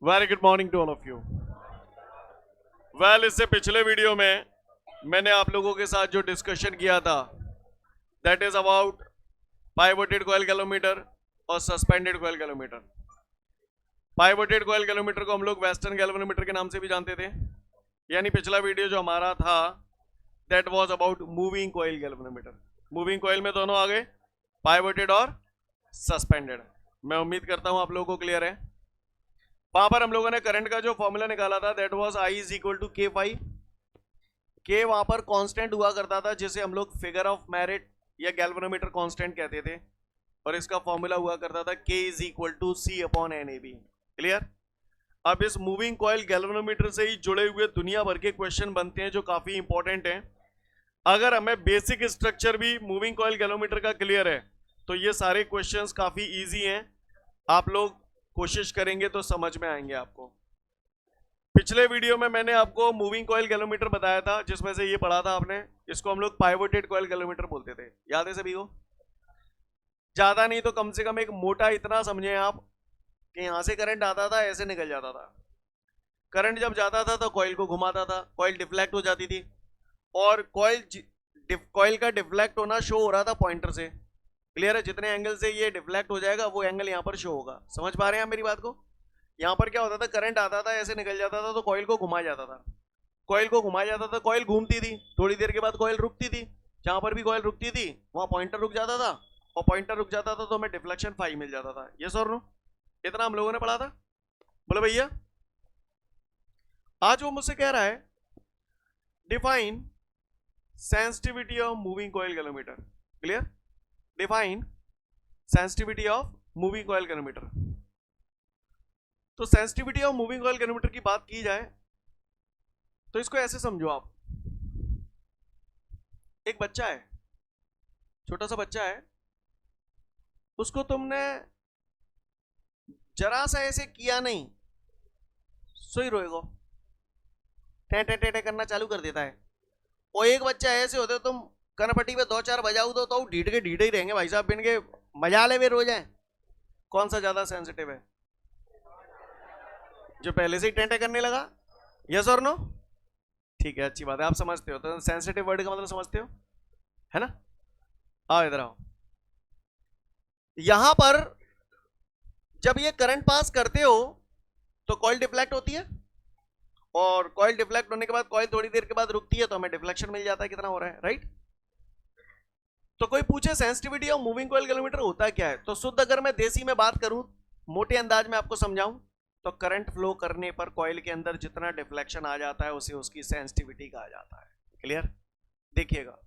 Very good morning to all of you. Well, इससे पिछले video में मैंने आप लोगों के साथ जो डिस्कशन किया था that is about pivoted coil galvanometer और suspended coil galvanometer. Pivoted coil galvanometer को हम लोग वेस्टर्न गैल्वेनोमीटर के नाम से भी जानते थे। यानी पिछला वीडियो जो हमारा था that was about moving coil galvanometer. Moving coil में दोनों आ गए, पाइवोटेड और सस्पेंडेड। मैं उम्मीद करता हूं आप लोगों को क्लियर है। वहां पर हम लोगों ने करंट का जो फॉर्मूला निकाला था that was I is equal to K phi. K वहां पर कांस्टेंट हुआ करता था जिसे हम लोग फिगर ऑफ मेरिट या गैल्वेनोमीटर कांस्टेंट कहते थे, और इसका फॉर्मूला हुआ करता था K is equal to C upon N A B. Clear. अब इस मूविंग कॉइल गैल्वेनोमीटर से ही जुड़े हुए दुनिया भर के क्वेश्चन बनते हैं जो काफी इंपॉर्टेंट हैं। अगर हमें बेसिक स्ट्रक्चर भी मूविंग कॉइल गैल्वेनोमीटर का क्लियर है तो ये सारे क्वेश्चंस काफी इजी हैं। आप लोग कोशिश करेंगे तो समझ में आएंगे आपको। पिछले वीडियो में मैंने आपको मूविंग कॉइल गैल्वेनोमीटर बताया था जिसमें से ये पढ़ा था आपने। इसको हम लोग पाइवोटेड कॉइल गैल्वेनोमीटर बोलते थे, याद है सभी को? ज्यादा नहीं तो कम से कम एक मोटा इतना समझे आप कि यहां से करंट आता था, ऐसे निकल जाता था। करंट जब जाता था तो कॉइल को घुमाता था, कॉइल डिफ्लेक्ट हो जाती थी, और कॉइल का डिफ्लेक्ट होना शो हो रहा था पॉइंटर से। क्लियर है? जितने एंगल से ये डिफ्लेक्ट हो जाएगा वो एंगल यहाँ पर शो होगा। समझ पा रहे हैं आप मेरी बात को? यहाँ पर क्या होता था, करंट आता था, ऐसे निकल जाता था तो कॉइल को घुमाया जाता था। कॉइल को घुमाया जाता था, कॉइल घूमती थी, थोड़ी देर के बाद कॉइल रुकती थी। जहां पर भी कॉइल रुकती थी वहां पॉइंटर रुक जाता था, और पॉइंटर रुक जाता था तो हमें डिफ्लेक्शन फाई मिल जाता था। यस और नो? इतना हम लोगों ने पढ़ा था। बोले भैया। आज वो मुझसे कह रहा है define sensitivity of moving coil galvanometer. Clear? Define sensitivity of moving coil galvanometer. तो sensitivity of moving coil galvanometer की बात की जाए तो इसको ऐसे समझो आप। एक बच्चा है, छोटा सा बच्चा है, उसको तुमने जरा सा ऐसे किया नहीं, सोई रोएगा, टे टे टे टे करना चालू कर देता है। और एक बच्चा ऐसे होते तुम कनपट्टी पे दो चार बजाऊ दो तो ढीठ के ढीठे ही रहेंगे भाई साहब, इनके मजा ले वे रो जाए। कौन सा ज्यादा सेंसिटिव है? जो पहले से ही टेंटे करने लगा। यस और नो? ठीक है, अच्छी बात है, आप समझते हो। तो सेंसिटिव वर्ड का मतलब समझते हो, है ना? आओ इधर आओ। यहां पर जब ये करंट पास करते हो तो कॉइल डिफ्लेक्ट होती है, और कॉइल डिफ्लेक्ट होने के बाद कॉइल थोड़ी देर के बाद रुकती है तो हमें डिफ्लेक्शन मिल जाता है कितना हो रहा है, राइट? तो कोई पूछे sensitivity of moving coil galvanometer होता क्या है, तो शुद्ध अगर मैं देसी में बात करूं, मोटे अंदाज में आपको समझाऊं, तो करंट फ्लो करने पर कॉइल के अंदर जितना डिफ्लेक्शन आ जाता है उसे उसकी सेंसिटिविटी कहा जाता है। क्लियर? देखिएगा,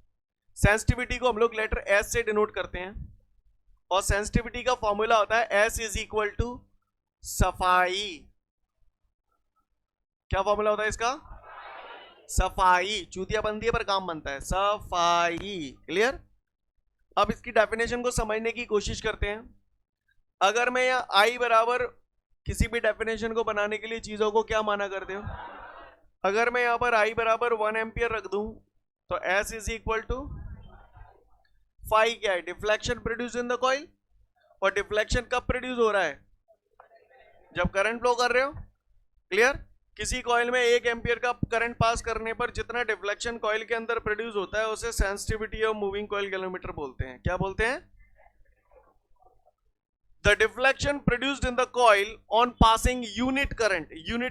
सेंसिटिविटी को हम लोग लेटर एस से डिनोट करते हैं, और सेंसिटिविटी का फॉर्मूला होता है एस इज इक्वल टू सफाई। क्या फॉर्मूला होता है इसका? सफाई। चूतिया बनती है पर काम बनता है, सफाई। क्लियर? अब इसकी डेफिनेशन को समझने की कोशिश करते हैं। अगर मैं यहाँ आई बराबर किसी भी डेफिनेशन को बनाने के लिए चीजों को क्या माना करते हो, अगर मैं यहां पर आई बराबर 1 एम्पियर रख दूं तो S is equal to phi क्या है? Deflection produce in the coil. और डिफ्लेक्शन कब प्रोड्यूस हो रहा है? जब करंट फ्लो कर रहे हो। क्लियर? किसी कॉइल में 1 एम्पियर का करंट पास करने पर जितना डिफ्लेक्शन कॉइल के अंदर प्रोड्यूस होता है उसे sensitivity of moving coil galvanometer बोलते हैं। क्या बोलते हैं? The deflection produced in the coil on passing unit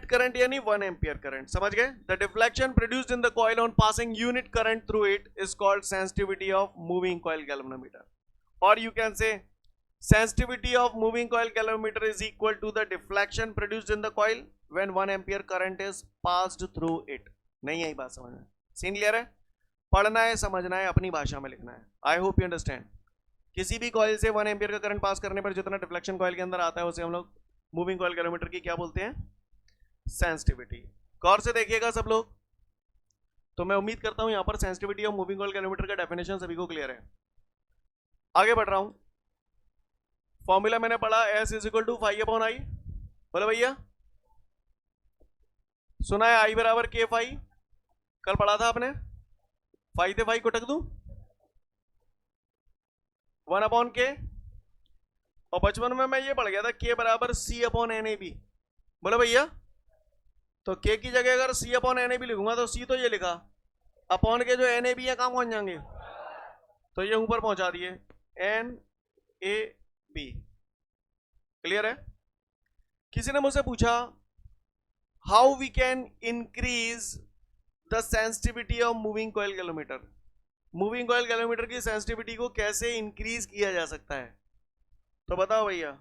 current यानी 1 एम्पियर करंट। समझ गए? The deflection produced in the coil on passing unit current through it is called sensitivity of moving coil galvanometer. Or you can say sensitivity of moving coil galvanometer is equal to the deflection produced in the coil when 1 ampere current is passed through it. नहीं आई बात समझ में? Scene clear है? पढ़ना है, समझना है, अपनी भाषा में लिखना है। I hope you understand. किसी भी कॉइल से 1 एम्पियर का करंट पास करने पर जितना डिफ्लेक्शन कॉइल के अंदर आता है उसे हम लोग मूविंग कॉइल गैल्वेनोमीटर की क्या बोलते हैं? सेंसिटिविटी। गौर से देखिएगा सब लोग। तो मैं उम्मीद करता हूं यहां पर sensitivity of moving coil galvanometer का डेफिनेशन सभी को क्लियर है। आगे बढ़ रहा हूं। फॉर्मूला मैंने पढ़ा S is equal to phi upon I. बोले भैया, सुना है आई बराबर के फाई? कल पढ़ा था आपने। फाई थे फाई को टक दूं 1 अपॉन के, और बचपन में मैं ये पढ़ गया था के बराबर सी अपॉन एन ए बी। बोलो भैया, तो के की जगह अगर सी अपॉन एन ए बी लिखूंगा तो सी तो ये लिखा, अपॉन के जो एन ए बी है कहाँ पहुंच जाएंगे, तो ये ऊपर पहुंचा दिए एन ए बी। क्लियर है? किसी ने मुझसे पूछा how we can increase the sensitivity of moving coil galvanometer, moving coil galvanometer की सेंसिटिविटी को कैसे इंक्रीज किया जा सकता है, तो बताओ भैया।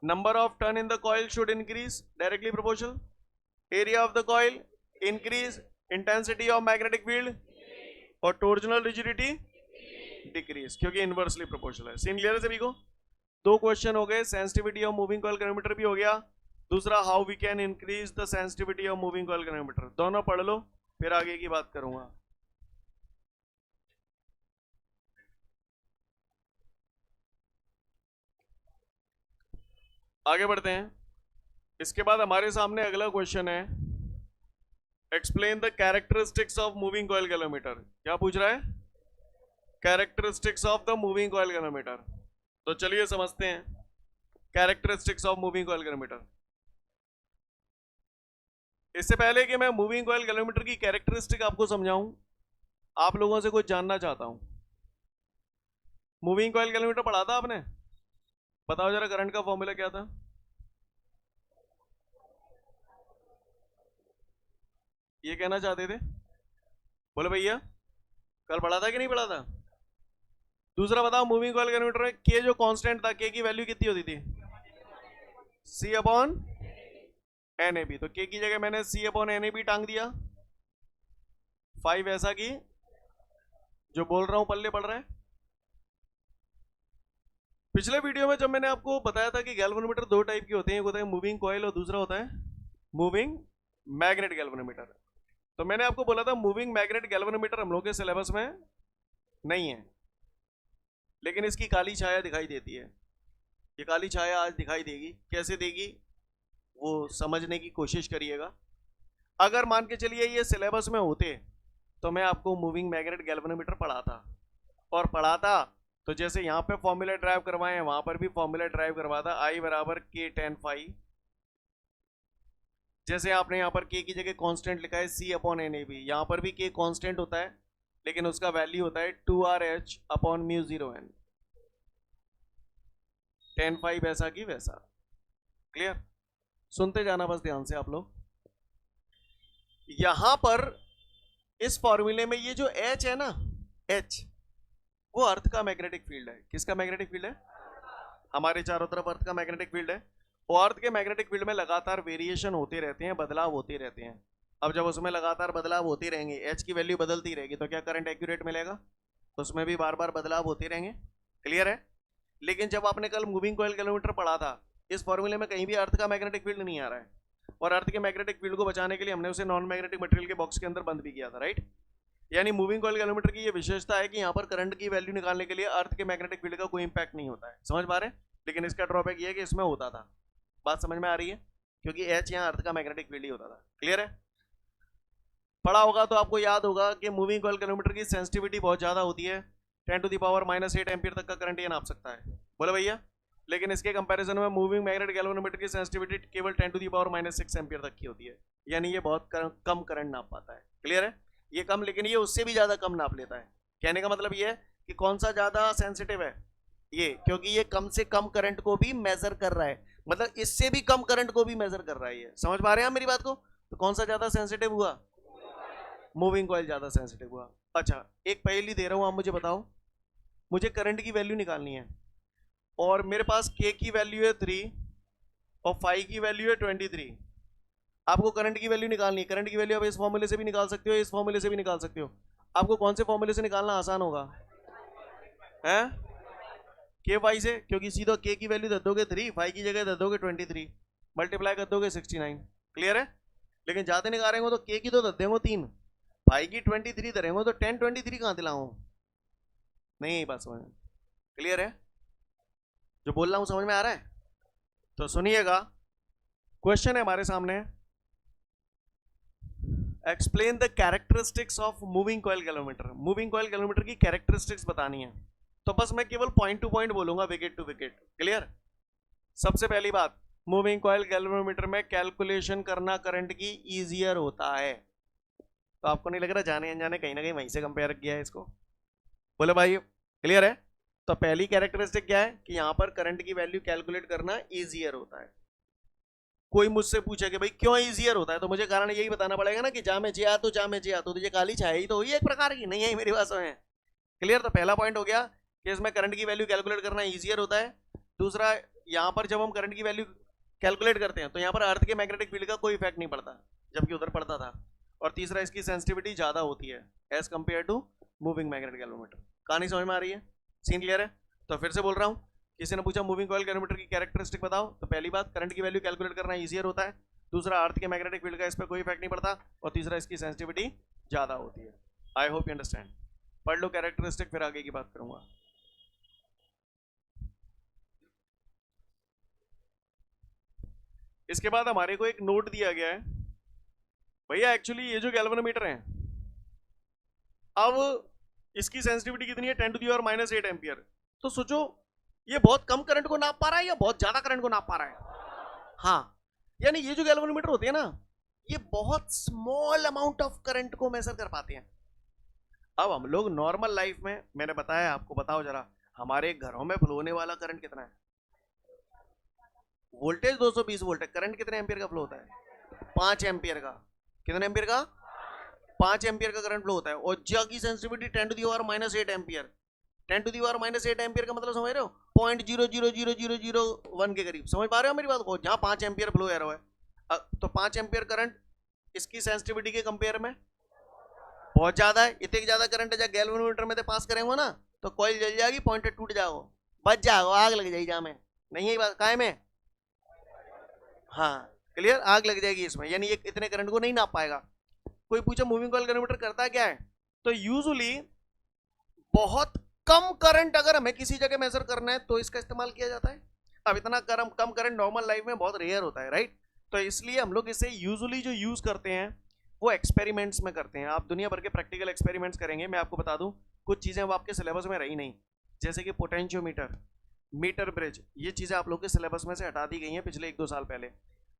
Number of turn in the coil should increase directly proportional, area of the coil increase, intensity of magnetic field और टॉर्जनल रिजिडिटी डिक्रीज, क्योंकि इनवर्सली प्रोपोर्शनल है। सीन क्लियर है सभी को? दो क्वेश्चन हो गए, sensitivity of moving coil galvanometer भी हो गया, दूसरा how we can increase the sensitivity of moving coil galvanometer. दोनों पढ़ लो, फिर आगे की बात करूंगा। आगे बढ़ते हैं। इसके बाद हमारे सामने अगला क्वेश्चन है, explain the characteristics of moving coil galvanometer. क्या पूछ रहा है? Characteristics of the moving coil galvanometer. तो चलिए समझते हैं characteristics of moving coil galvanometer. इससे पहले कि मैं मूविंग कॉइल गैल्वेनोमीटर की कैरेक्टरिस्टिक आपको समझाऊं, आप लोगों से कुछ जानना चाहता हूं। मूविंग कॉइल गैल्वेनोमीटर पढ़ा था आपने? बताओ जरा करंट का फॉर्मूला क्या था? ये कहना चाहते थे? बोले भैया, कल पढ़ा था कि नहीं पढ़ा था? दूसरा बताओ, मूविंग कॉइल गैल्वेनोमीटर में के जो कांस्टेंट था, के की वैल्यू कितनी होती थी? सी अपॉन एन ए बी। तो के की जगह मैंने सी अपॉन एन ए बी टांग दिया। 5 ऐसा की जो बोल रहा हूं पल्ले पड़ रहा है। पिछले वीडियो में जब मैंने आपको बताया था कि गैल्वेनोमीटर दो टाइप के होते हैं, एक होता है मूविंग कॉइल और दूसरा होता है मूविंग मैग्नेट गैल्वेनोमीटर। तो मैंने आपको बोला था मूविंग मैग्नेट गैल्वेनोमीटर हम लोग के सिलेबस में नहीं है, लेकिन इसकी काली छाया दिखाई देती है। ये काली छाया आज दिखाई देगी, कैसे देगी वो समझने की कोशिश करिएगा। अगर मान के चलिए ये सिलेबस में होते तो मैं आपको मूविंग मैग्नेट गैल्वेनोमीटर पढ़ाता, और पढ़ाता तो जैसे यहाँ पे फॉर्मूला ड्राइव करवाए हैं वहां पर भी फॉर्मूला ड्राइव करवाता, I बराबर के टेन फाइव। जैसे आपने यहाँ पर के की जगह कांस्टेंट लिखा है सी अपॉन एन ए बी, यहाँ पर भी के कांस्टेंट होता है लेकिन उसका वैल्यू होता है 2RH upon mu 0n। Ten five ऐसा की वैसा। क्लियर? सुनते जाना बस ध्यान से आप लोग। यहां पर इस फॉर्मूले में ये जो H है ना, H वो अर्थ का मैग्नेटिक फील्ड है। किसका मैग्नेटिक फील्ड है? हमारे चारों तरफ अर्थ का मैग्नेटिक फील्ड है। और अर्थ के मैग्नेटिक फील्ड में लगातार वेरिएशन होते रहते हैं, बदलाव होते रहते हैं। अब जब उसमें लगातार बदलाव होते रहेंगे, H की वैल्यू बदलती रहेगी, तो क्या करंट एक्यूरेट मिलेगा? उसमें भी बार बार बदलाव होते रहेंगे। क्लियर है? लेकिन जब आपने कल मूविंग कॉइल गैल्वेनोमीटर पढ़ा था, इस फॉर्मूले में कहीं भी अर्थ का मैग्नेटिक फील्ड नहीं आ रहा है, और अर्थ के मैग्नेटिक फील्ड को बचाने के लिए हमने उसे नॉन मैग्नेटिक मटेरियल के बॉक्स के अंदर बंद भी किया था, राइट? यानी मूविंग कॉइल गैल्वेनोमीटर की ये विशेषता है कि यहाँ पर करंट की वैल्यू निकालने के लिए अर्थ के मैग्नेटिक फील्ड का कोई इंपैक्ट नहीं होता है। समझ पा रहे हैं? लेकिन इसका ड्रॉबैक ये है कि इसमें होता था। बात समझ में आ रही है? क्योंकि H यहाँ अर्थ का मैग्नेटिक फील्ड ही होता था। क्लियर है? पढ़ा होगा तो आपको याद होगा कि मूविंग कॉइल गैल्वेनोमीटर की सेंसिटिविटी बहुत ज्यादा होती है, 10⁻⁸ एम्पीयर तक का करंट ये नाप सकता है। बोले भैया, लेकिन इसके कंपैरिजन में मूविंग मैग्नेट गैल्वेनोमीटर की सेंसिटिविटी केवल 10⁻⁻6 एम्पीयर तक की होती है, यानी ये बहुत कम करंट नाप पाता है। क्लियर है? ये कम, लेकिन ये उससे भी ज्यादा कम नाप लेता है। कहने का मतलब ये है कि कौन सा ज्यादा सेंसिटिव है ये, क्योंकि ये कम से कम करंट को भी मेजर कर रहा है, मतलब इससे भी कम करंट को भी मेजर कर रहा है ये। समझ पा रहे हैं आप मेरी बात को? तो कौन सा ज्यादा सेंसिटिव हुआ? मूविंग कॉइल ज्यादा सेंसिटिव हुआ। अच्छा, एक पहेली दे रहा हूं, आप मुझे बताओ। मुझे करंट की वैल्यू निकालनी है और मेरे पास के की वैल्यू है 3 और फाई की वैल्यू है 23। आपको करंट की वैल्यू निकालनी है। करंट की वैल्यू आप इस फॉर्मूले से भी निकाल सकते हो, इस फॉर्मूले से भी निकाल सकते हो। आपको कौन से फॉर्मूले से निकालना आसान होगा? हैं? के फाई से, क्योंकि सीधा के की वैल्यू दे दोगे 3, फाई की जगह दे दोगे 23, मल्टीप्लाई कर दोगे 69। क्लियर है? लेकिन जाते निकालेंगे तो के की तो दे देंगे 3, फाई की 23 धरेंगे तो 10 23 कहां दिलाऊं? नहीं बात समझ में? क्लियर है? जो बोल रहा हूं समझ में आ रहा है? तो सुनिएगा, क्वेश्चन है हमारे सामने, explain the characteristics of moving coil galvanometer. Moving coil galvanometer की कैरेक्टरिस्टिक्स बतानी है, तो बस मैं केवल पॉइंट टू पॉइंट बोलूंगा, विकेट टू विकेट। क्लियर? सबसे पहली बात, मूविंग कॉइल गैल्वेनोमीटर में कैलकुलेशन करना करंट की इजियर होता है। तो आपको नहीं लग रहा जाने अनजाने कहीं ना कहीं वहीं से कंपेयर किया है इसको? बोले भाई क्लियर है? तो पहली कैरेक्टरिस्टिक क्या है कि यहां पर करंट की वैल्यू कैलकुलेट करना इजियर होता है। कोई मुझसे पूछे कि भाई क्यों इजियर होता है, तो मुझे कारण यही बताना पड़ेगा ना कि जा में जे आ तो तुझे काली छाया ही तो हुई एक प्रकार की, नहीं है मेरी बात में। क्लियर? तो पहला पॉइंट हो गया कि इसमें करंट की वैल्यू कैलकुलेट करना इजियर होता है। दूसरा, यहां पर जब हम करंट की वैल्यू कैलकुलेट करते हैं तो यहां पर अर्थ के मैग्नेटिक फील्ड का कोई इफेक्ट नहीं पड़ता, जबकि उधर पड़ता था। और तीसरा, इसकी सेंसिटिविटी ज्यादा होती है as compare to moving magnetic galvanometer. कहानी समझ में आ रही है? सीन क्लियर है? तो फिर से बोल रहा हूं, किसी ने पूछा मूविंग कॉइल गैल्वेनोमीटर की कैरेक्टरिस्टिक बताओ, तो पहली बात करंट की वैल्यू कैलकुलेट करना इजियर होता है। दूसरा, अर्थ के मैग्नेटिक फील्ड का इस पर कोई इफेक्ट नहीं पड़ता। और तीसरा, इसकी सेंसिटिविटी ज्यादा होती है। I hope you understand. पढ़ लो कैरेक्टरिस्टिक, फिर आगे की बात करूंगा। इसके बाद हमारे को एक नोट दिया गया है, भैया एक्चुअली ये जो गैल्वेनोमीटर है, अब इसकी सेंसिटिविटी कितनी है? 10⁻⁻8 एम्पियर। तो सोचो ये बहुत कम करंट को नाप पा रहा है या बहुत ज्यादा करंट को नाप पा रहा है? हाँ, यानी ये जो गैल्वेनोमीटर होते हैं ना, ये बहुत स्मॉल अमाउंट ऑफ करंट को मेजर कर पाते हैं। अब हम लोग नॉर्मल लाइफ में, मैंने बताया आपको, बताओ जरा हमारे घरों में फ्लो होने वाला करंट कितना है? वोल्टेज 220 वोल्ट है, करंट कितने एम्पियर का फ्लो होता है? 5 एम्पियर का। कितने एम्पियर का? 5 एम्पियर का करंट फ्लो होता है। और जग की सेंसिटिविटी 10⁻⁻8 एम्पियर। 10⁻⁻8 एम्पियर का मतलब समझ रहे हो? 0.0000001 के करीब। समझ पा रहे हो मेरी बात को? जहां 5 एम्पियर फ्लो हो रहा है, तो 5 एम्पियर करंट इसकी सेंसिटिविटी के कंपेयर में बहुत ज्यादा है। इतने ज्यादा करंट जब गैल्वेनोमीटर में पास करेंगे ना, तो कॉइल जल जाएगी, पॉइंटेड टूट जाओ, बच जाओ, आग लग जाएगी। जहां में नहीं है बात काय में? हाँ क्लियर, आग लग जाएगी इसमें, यानी ये इतने करंट को नहीं नाप पाएगा। कोई पूछा मूविंग कॉइल गैल्वेनोमीटर करता क्या है, तो यूजुअली बहुत कम करंट अगर हमें किसी जगह मेजर करना है तो इसका इस्तेमाल किया जाता है। अब इतना कम करंट नॉर्मल लाइफ में बहुत रेयर होता है, राइट? तो इसलिए हम लोग इसे यूजुअली जो यूज करते हैं वो एक्सपेरिमेंट्स में करते हैं। आप दुनिया भर के प्रैक्टिकल एक्सपेरिमेंट्स करेंगे। मैं आपको बता दूं, कुछ चीजें वो आपके सिलेबस में रही नहीं, जैसे कि पोटेंशियोमीटर, मीटर ब्रिज, ये चीजें आप लोग के सिलेबस में से हटा दी गई हैं पिछले 1-2 साल पहले।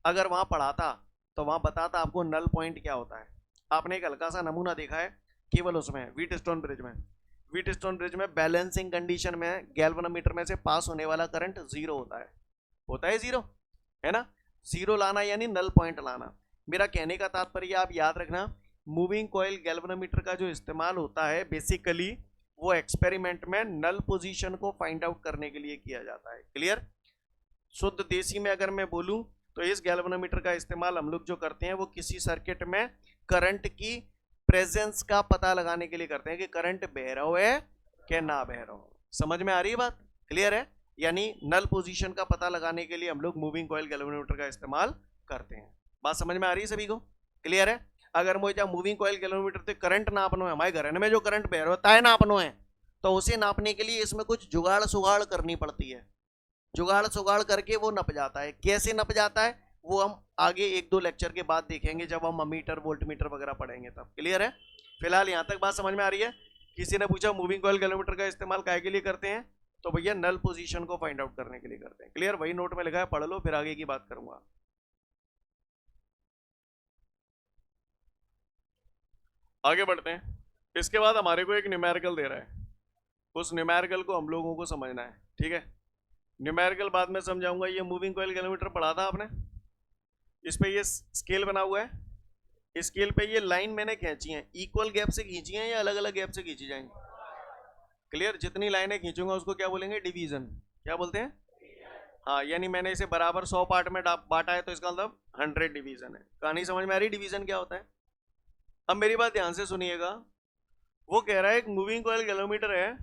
अगर वहां पढ़ाता तो वहां बताता आपको नल पॉइंट क्या होता है। आपने एक हल्का सा नमूना देखा है केवल उसमें, व्हीटस्टोन ब्रिज में। व्हीटस्टोन ब्रिज में बैलेंसिंग कंडीशन में गैल्वेनोमीटर में से पास होने वाला करंट 0 होता है 0, है ना? 0 लाना यानी नल पॉइंट लाना। मेरा कहने का तात्पर्य आप याद रखना, मूविंग कॉइल गैल्वेनोमीटर का जो इस्तेमाल होता है बेसिकली वो एक्सपेरिमेंट में नल पोजीशन को फाइंड आउट करने के लिए किया जाता है। क्लियर? शुद्ध देसी में अगर मैं बोलूं तो इस गैल्वेनोमीटर का इस्तेमाल हम लोग जो करते हैं वो किसी सर्किट में करंट की प्रेजेंस का पता लगाने के लिए करते हैं कि करंट बह रहा है कि ना बह रहा हो। समझ में आ रही है बात? क्लियर है? यानी नल पोजीशन का पता लगाने के लिए हम लोग मूविंग कॉइल गैल्वेनोमीटर का इस्तेमाल करते हैं। बात समझ में आ रही है सभी को? क्लियर है? अगर मुझे मूविंग कॉइल गैल्वेनोमीटर से करंट नापनो है, हमारे घर में जो करंट बह रहा है नापनो है, तो उसे नापने के लिए इसमें कुछ जुगाड़ सुगाड़ करनी पड़ती है। जुगाड़ सुगाड़ करके वो नप जाता है। कैसे नप जाता है वो हम आगे 1-2 लेक्चर के बाद देखेंगे, जब हम अमीटर वोल्ट मीटर वगैरह पढ़ेंगे तब। क्लियर है? फिलहाल यहां तक बात समझ में आ रही है? किसी ने पूछा मूविंग कॉइल गैल्वेनोमीटर का इस्तेमाल काहे के लिए करते हैं, तो भैया नल पोजीशन को फाइंड आउट करने के लिए करते हैं। क्लियर? वही नोट में लिखा है, पढ़ लो, फिर आगे की बात करूंगा। आगे बढ़ते हैं। इसके बाद हमारे को एक न्यूमेरिकल दे रहा है, उस न्यूमेरिकल को हम लोगों को समझना है। ठीक है? न्यूमेरिकल बाद में समझाऊंगा। ये मूविंग कॉइल गैल्वेनोमीटर पढ़ा था आपने, इस पे ये स्केल बना हुआ है, स्केल पे ये लाइन मैंने खींची है, इक्वल गैप से खींची है या अलग अलग गैप से खींची जाएंगी? क्लियर? जितनी लाइनें खींचूंगा उसको क्या बोलेंगे? डिवीजन। क्या बोलते हैं? हाँ, यानी मैंने इसे बराबर 100 पार्ट में बांटा है तो इसका मतलब 100 डिवीजन है। कहानी समझ में आ रही? डिवीजन क्या होता है? अब मेरी बात ध्यान से सुनिएगा। वो कह रहा है एक मूविंग कॉइल गैल्वेनोमीटर है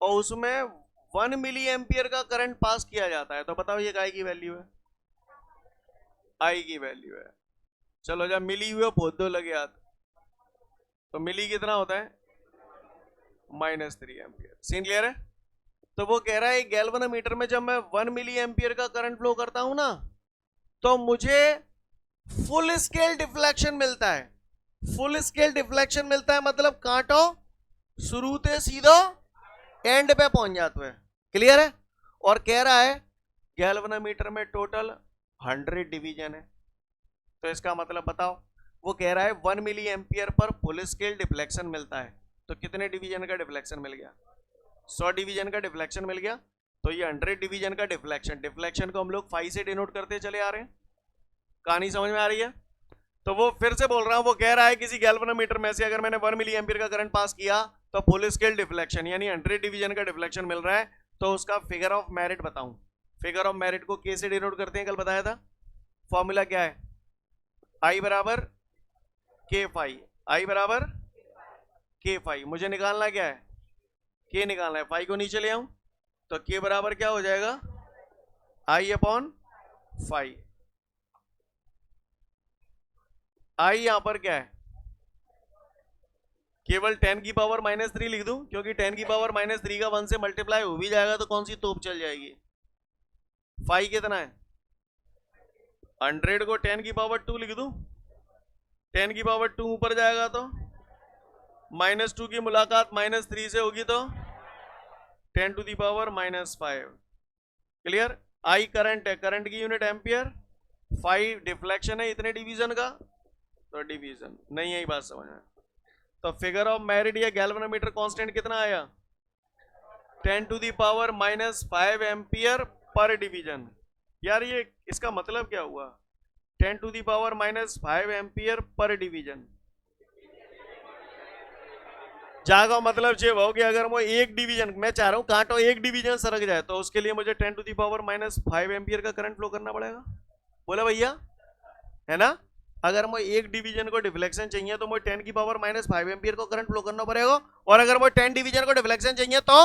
और उसमें 1 मिली एम्पियर का करंट पास किया जाता है, तो बताओ ये काय की वैल्यू है? आई की वैल्यू है। चलो जब मिली हुई बहुत दो लगे हाथ, तो मिली कितना होता है? -3 एम्पियर। सीन क्लियर है? तो वो कह रहा है गैल्वेनोमीटर में जब मैं 1 मिली एम्पियर का करंट फ्लो करता हूं ना, तो मुझे फुल स्केल डिफ्लेक्शन मिलता है। फुल स्केल डिफ्लेक्शन मिलता है मतलब कांटो शुरू से सीधो एंड पे पहुंच जाते हैं। क्लियर है? और कह रहा है गैल्वेनोमीटर में टोटल 100 डिवीजन है, तो इसका मतलब बताओ, वो कह रहा है 1 milli ampere per full scale deflection मिलता है, तो कितने डिवीजन का डिफ्लेक्शन मिल गया? 100 डिवीजन का डिफ्लेक्शन मिल गया। तो ये 100 डिवीजन का डिफ्लेक्शन, डिफ्लेक्शन को हम लोग फाई से डिनोट करते चले आ रहे हैं। कहानी समझ में आ रही है? तो वो फिर से बोल रहा हूं, वो कह रहा है किसी गैल्वेनोमीटर में से अगर मैंने 1 मिली एम्पियर का करंट पास किया तो फुल स्केल डिफ्लेक्शन यानी 100 डिवीजन का डिफ्लेक्शन मिल रहा है, तो उसका फिगर ऑफ मेरिट बताऊं। फिगर ऑफ मेरिट को कैसे डिनोट करते हैं, कल बताया था। फॉर्मूला क्या है? आई बराबर के फाई, आई बराबर के फाई। मुझे निकालना क्या है? के निकालना है। फाई को नीचे ले आऊं तो के बराबर क्या हो जाएगा? आई अपॉन फाई। आई यहां पर क्या है? केवल 10 की पावर -3 लिख दूं, क्योंकि 10 की पावर -3 का 1 से मल्टीप्लाई हो भी जाएगा तो कौन सी तोप चल जाएगी। फाई कितना है? 100 को 10 की पावर 2 लिख दूं, 10 की पावर 2 ऊपर जाएगा तो -2 की मुलाकात -3 से होगी तो 10 to the power -5। Clear? I current है, करंट की यूनिट एम्पियर, 5 डिफ्लेक्शन है इतने डिवीजन का, तो डिवीजन। नहीं यही बात समझ में? तो फिगर ऑफ मेरिट या गैल्वेनोमीटर कांस्टेंट कितना आया? 10 to the power -5 ampere per division. यार ये इसका मतलब क्या हुआ? 10 to the power -5 ampere per division. जागा मतलब ये हो कि अगर मैं एक डिवीजन, मैं चाह रहा हूं कांटो एक डिवीजन सरक जाए, तो उसके लिए मुझे 10 टू दी पावर -5 एम्पियर का करंट फ्लो करना पड़ेगा। बोले भैया, है ना? अगर मैं एक डिवीजन को डिफ्लेक्शन चाहिए तो मुझे 10 की पावर -5 एम्पियर को करंट फ्लो करना पड़ेगा, और अगर मैं 10 डिवीजन को डिफ्लेक्शन चाहिए तो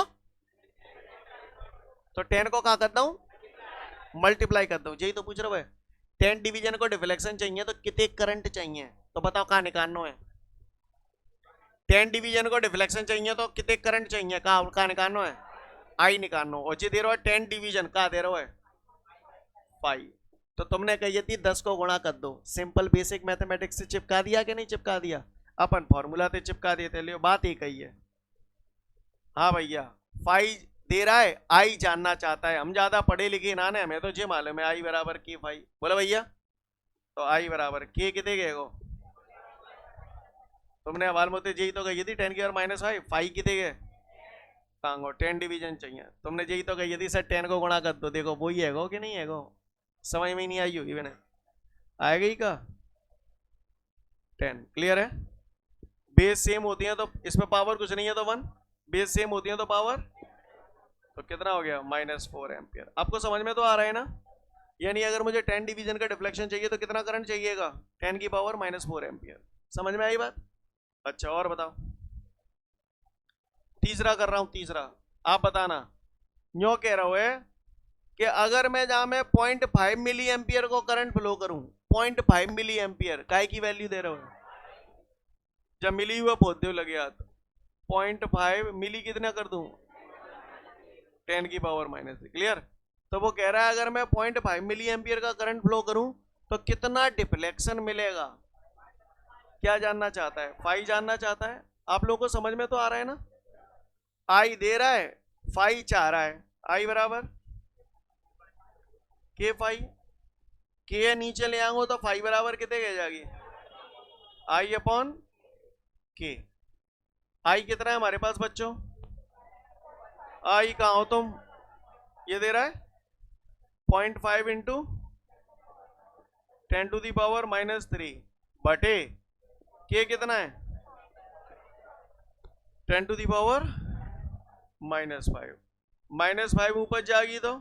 10 को कहां करता हूं? मल्टीप्लाई करता हूं। यही तो पूछ रहा है। 10 डिवीजन को डिफ्लेक्शन चाहिए तो कितने करंट चाहिए, तो बताओ कहां निकालना है? 10 डिवीजन को डिफ्लेक्शन चाहिए तो कितने करंट चाहिए, कहां निकालना है? आई निकालना। और जी दे रहा है 10 डिवीजन, कहां दे रहा है? 5। तो तुमने कही थी 10 को गुणा कर दो। सिंपल बेसिक मैथमेटिक्स से चिपका दिया कि नहीं चिपका दिया? अपन फॉर्मूला से चिपका देते, लियो बात एक ही है। हाँ भैया, 5 दे रहा है, आई जानना चाहता है। हम ज्यादा पढ़े लिखे ना ने, हमें तो जे मालूम है आई बराबर के 5। बोला भैया, तो आई बराबर के कितने गए गो? तुमने हवाल में यही तो कही थी 10 की और -5, 5 कितने गए? कांगो 10 डिवीजन चाहिए। तुमने यही तो कही थी सर 10 को गुणा कर दो। देखो वही है गो कि नहीं है गो? समझ में नहीं आई होगी मैंने, आएगा ही का 10। क्लियर है? बेस सेम होती है तो इसमें पावर कुछ नहीं है तो 1, बेस सेम होती है तो पावर, तो कितना हो गया? -4 एम्पियर। आपको समझ में तो आ रहा है ना? यानी अगर मुझे 10 डिवीजन का डिफ्लेक्शन चाहिए तो कितना करंट चाहिएगा? 10 की पावर -4 एम्पियर। समझ में आई बात? अच्छा और बताओ, तीसरा कर रहा हूं। तीसरा आप बताना। न्यो कह रहा है कि अगर मैं जहां में 0.5 मिली एम्पियर को करंट फ्लो करूं, 0.5 मिली एम्पियर काय की वैल्यू दे रहा हूं? जब मिली हुआ पौधे लगे हाथ, 0.5 मिली कितना कर दूं? 10 की पावर -3। क्लियर? तो वो कह रहा है अगर मैं 0.5 मिली एम्पियर का करंट फ्लो करूं तो कितना डिफ्लेक्शन मिलेगा। क्या जानना चाहता है? फाई जानना चाहता है। आप लोगों को समझ में तो आ रहा है ना? आई दे रहा है, फाई चाह रहा है। आई बराबर के फाई, के नीचे ले आऊंगा तो फाई बराबर कितने कह जाएगी? आई अपॉन के। आई कितना है हमारे पास बच्चों? आई कहाँ हो तुम? ये दे रहा है 0.5 इंटू 10 टू दी पावर -3 बटे के कितना है? 10 टू दी पावर -5। -5 ऊपर जाएगी तो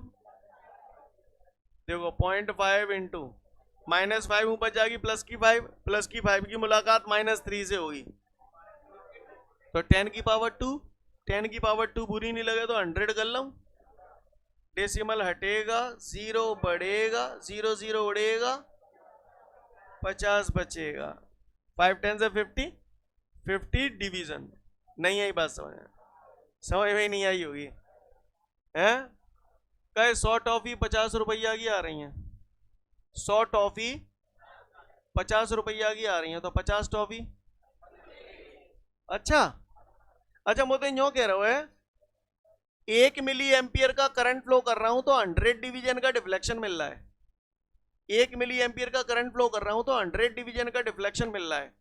देखो 0.5 इंटू -5 ऊपर जाएगी प्लस की 5, प्लस की 5 की मुलाकात -3 से होगी तो 10 की पावर 2। 10 की पावर 2 बुरी नहीं लगे तो 100 कर लो। डेसिमल हटेगा, 0 बढ़ेगा, 0 0 उड़ेगा, 50 बचेगा। 5 10 से 50, 50 डिवीजन। नहीं आई बात समझ में? समझ में नहीं आई होगी हैं? कहे 100 टॉफी 50 रुपया की आ रही हैं, 100 टॉफी 50 रुपया की आ रही हैं, तो 50 टॉफी। अच्छा अच्छा, मुझे यूं कह रहा है 1 मिली एम्पियर का करंट फ्लो कर रहा हूं तो 100 डिवीजन का डिफ्लेक्शन मिल रहा है। 1 मिली एम्पियर का करंट फ्लो कर रहा हूं तो 100 डिवीजन का डिफ्लेक्शन मिल रहा है।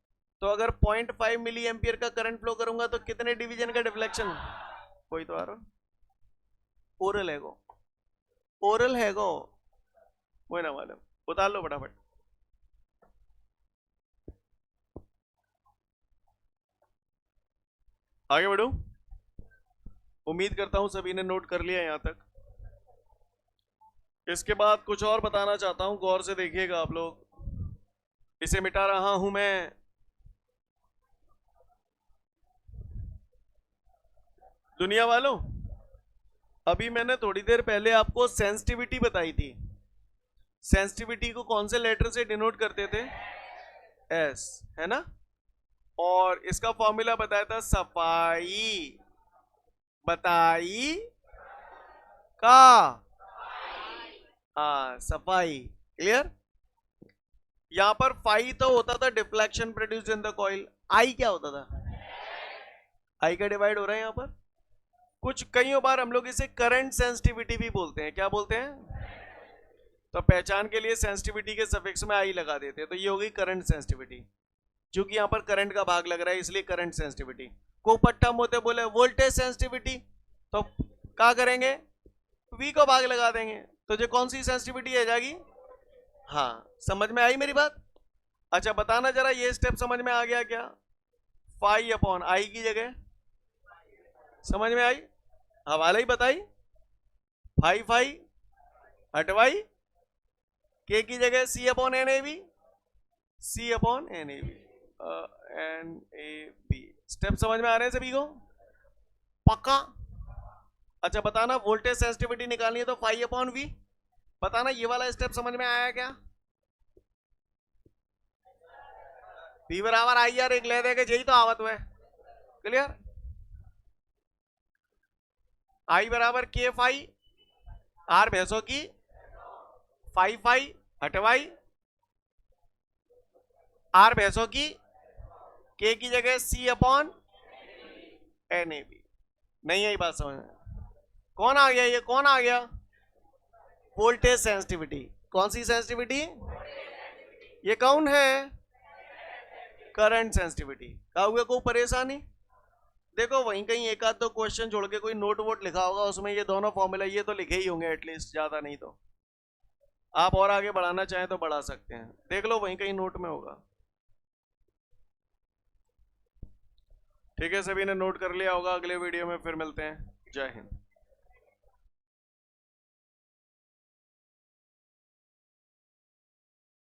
तो अगर 0.5 मिली एम्पियर का करंट फ्लो करूंगा तो कितने डिवीजन का डिफ्लेक्शन? कोई तो आ रहा, ओरल हैगो, ओरल हैगो, वो ना मालूम, उतार लो फटाफट। आगे बढ़ू, उम्मीद करता हूं सभी ने नोट कर लिया यहां तक। इसके बाद कुछ और बताना चाहता हूं, गौर से देखिएगा आप लोग। इसे मिटा रहा हूं मैं। दुनिया वालों, अभी मैंने थोड़ी देर पहले आपको सेंसिटिविटी बताई थी। सेंसिटिविटी को कौन से लेटर से डिनोट करते थे? एस, है ना? और इसका फॉर्मूला बताया था सफाई बताई का, सफाई। क्लियर? यहां पर फाई तो होता था deflection produced in the coil, I क्या होता था? आई का डिवाइड हो रहा है यहां पर। कुछ कई बार हम लोग इसे करंट सेंसिटिविटी भी बोलते हैं। क्या बोलते हैं? तो पहचान के लिए सेंसिटिविटी के सफिक्स में आई लगा देते हैं, तो ये होगी करंट सेंसिटिविटी। क्योंकि यहां पर करंट का भाग लग रहा है इसलिए करंट सेंसिटिविटी। को पट्टा मोते बोले वोल्टेज सेंसिटिविटी, तो क्या करेंगे? वी को भाग लगा देंगे, तो जो कौन सी सेंसिटिविटी आ जाएगी? हाँ, समझ में आई मेरी बात? अच्छा बताना जरा, ये स्टेप समझ में आ गया क्या? फाई अपॉन आई की जगह समझ में आई? हवाला ही बताई, फाई फाई हटवाई, के की जगह C upon N A B, C upon N A B, N A B. Step समझ में आ रहे हैं सभी को? पक्का? अच्छा बताना, वोल्टेज सेंसिटिविटी निकालनी है तो फाई अपॉन वी। बताना ये वाला स्टेप समझ में आया क्या? वी बराबर आई आर एक ले देगा, यही तो आवत हुआ। क्लियर? आई बराबर के फाई, आर भैंसों की, फाई फाई हटवाई, आर भैंसों की, के की जगह C upon N A B. नहीं आई बात समझ में? कौन आ गया? ये कौन आ गया? Voltage sensitivity. कौन सी सेंसिटिविटी? ये कौन है? Current sensitivity. क्या हुआ, कोई परेशानी? देखो वहीं कहीं एक आध दो क्वेश्चन छोड़ के कोई नोट वोट लिखा होगा, उसमें ये दोनों फॉर्मूला ये तो लिखे ही होंगे एटलीस्ट, ज्यादा नहीं तो। आप और आगे बढ़ाना चाहें तो बढ़ा सकते हैं, देख लो वहीं कहीं नोट में होगा। ठीक है, सभी ने नोट कर लिया होगा। अगले वीडियो में फिर मिलते हैं। जय हिंद।